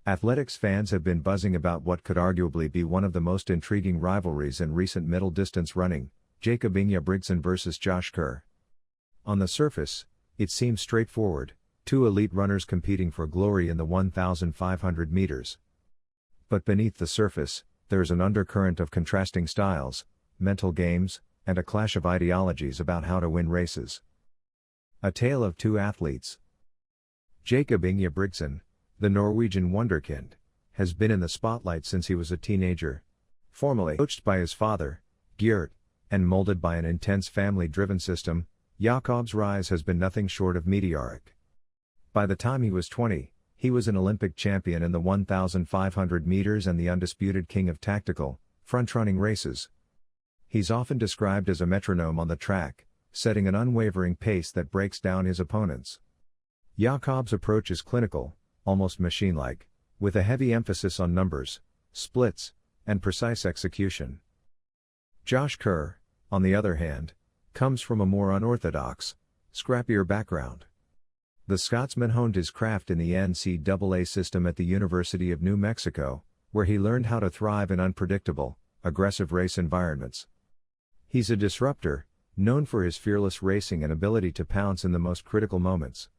Athletics fans have been buzzing about what could arguably be one of the most intriguing rivalries in recent middle distance running, Jakob Ingebrigtsen vs Josh Kerr. On the surface, it seems straightforward, two elite runners competing for glory in the 1,500 meters. But beneath the surface, there's an undercurrent of contrasting styles, mental games, and a clash of ideologies about how to win races. A tale of two athletes. Jakob Ingebrigtsen, the Norwegian wonderkind, has been in the spotlight since he was a teenager. Formerly coached by his father, Gert, and molded by an intense family-driven system, Jakob's rise has been nothing short of meteoric. By the time he was 20, he was an Olympic champion in the 1,500 meters and the undisputed king of tactical, front-running races. He's often described as a metronome on the track, setting an unwavering pace that breaks down his opponents. Jakob's approach is clinical, almost machine-like, with a heavy emphasis on numbers, splits, and precise execution. Josh Kerr, on the other hand, comes from a more unorthodox, scrappier background. The Scotsman honed his craft in the NCAA system at the University of New Mexico, where he learned how to thrive in unpredictable, aggressive race environments. He's a disruptor, known for his fearless racing and ability to pounce in the most critical moments.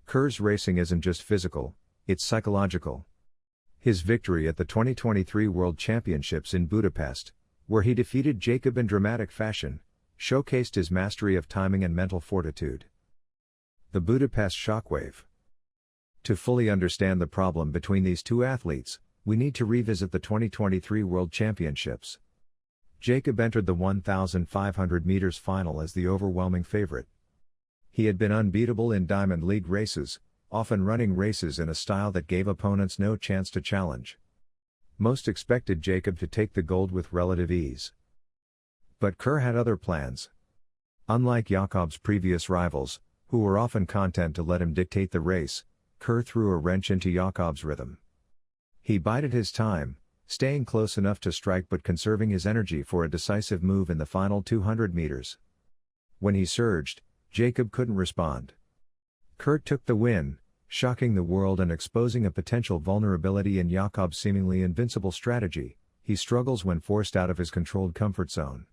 Kerr's racing isn't just physical, it's psychological. His victory at the 2023 World Championships in Budapest, where he defeated Jakob in dramatic fashion, showcased his mastery of timing and mental fortitude. The Budapest Shockwave. To fully understand the problem between these two athletes, we need to revisit the 2023 World Championships. Jakob entered the 1,500 meters final as the overwhelming favorite. He had been unbeatable in Diamond League races, often running races in a style that gave opponents no chance to challenge. Most expected Jakob to take the gold with relative ease. But Kerr had other plans. Unlike Jakob's previous rivals, who were often content to let him dictate the race, Kerr threw a wrench into Jakob's rhythm. He bided his time, staying close enough to strike but conserving his energy for a decisive move in the final 200 meters. When he surged, Jakob couldn't respond. Kerr took the win, shocking the world and exposing a potential vulnerability in Jakob's seemingly invincible strategy. He struggles when forced out of his controlled comfort zone.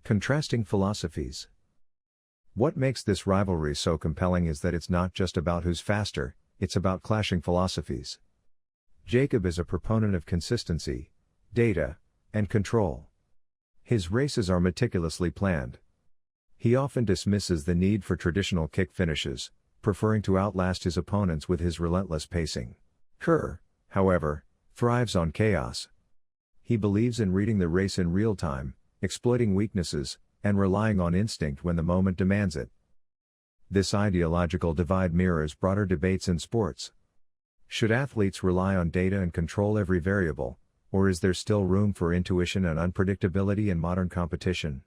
Contrasting philosophies. What makes this rivalry so compelling is that it's not just about who's faster, it's about clashing philosophies. Jakob is a proponent of consistency, data, and control. His races are meticulously planned. He often dismisses the need for traditional kick finishes, preferring to outlast his opponents with his relentless pacing. Kerr, however, thrives on chaos. He believes in reading the race in real time, exploiting weaknesses, and relying on instinct when the moment demands it. This ideological divide mirrors broader debates in sports. Should athletes rely on data and control every variable, or is there still room for intuition and unpredictability in modern competition?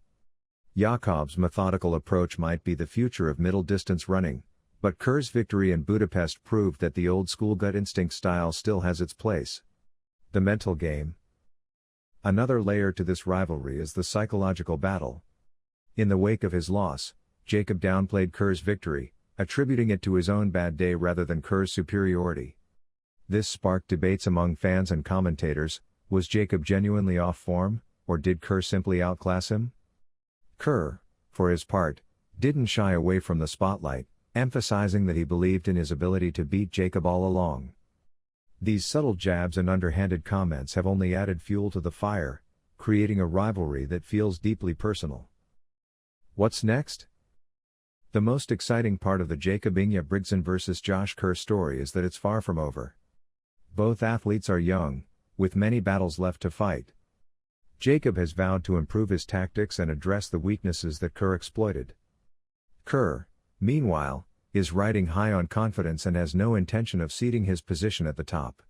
Jakob's methodical approach might be the future of middle-distance running, but Kerr's victory in Budapest proved that the old-school gut instinct style still has its place. The mental game. Another layer to this rivalry is the psychological battle. In the wake of his loss, Jakob downplayed Kerr's victory, attributing it to his own bad day rather than Kerr's superiority. This sparked debates among fans and commentators. Was Jakob genuinely off form, or did Kerr simply outclass him? Kerr, for his part, didn't shy away from the spotlight, emphasizing that he believed in his ability to beat Jakob all along. These subtle jabs and underhanded comments have only added fuel to the fire, creating a rivalry that feels deeply personal. What's next? The most exciting part of the Jakob Ingebrigtsen vs Josh Kerr story is that it's far from over. Both athletes are young, with many battles left to fight. Jakob has vowed to improve his tactics and address the weaknesses that Kerr exploited. Kerr, meanwhile, is riding high on confidence and has no intention of ceding his position at the top.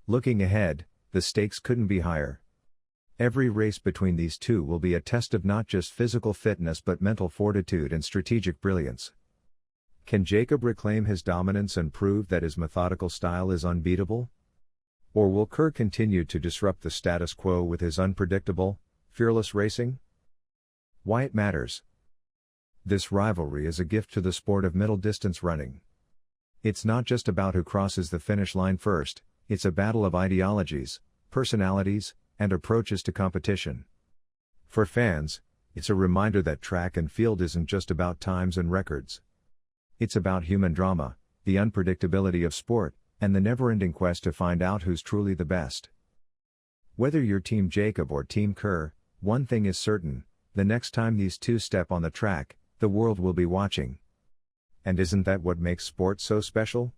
Looking ahead, the stakes couldn't be higher. Every race between these two will be a test of not just physical fitness but mental fortitude and strategic brilliance. Can Jakob reclaim his dominance and prove that his methodical style is unbeatable? Or will Kerr continue to disrupt the status quo with his unpredictable, fearless racing? Why it matters. This rivalry is a gift to the sport of middle-distance running. It's not just about who crosses the finish line first, it's a battle of ideologies, personalities, and approaches to competition. For fans, it's a reminder that track and field isn't just about times and records. It's about human drama, the unpredictability of sport, and the never-ending quest to find out who's truly the best. Whether you're Team Jakob or Team Kerr, one thing is certain: the next time these two step on the track, the world will be watching. And isn't that what makes sport so special?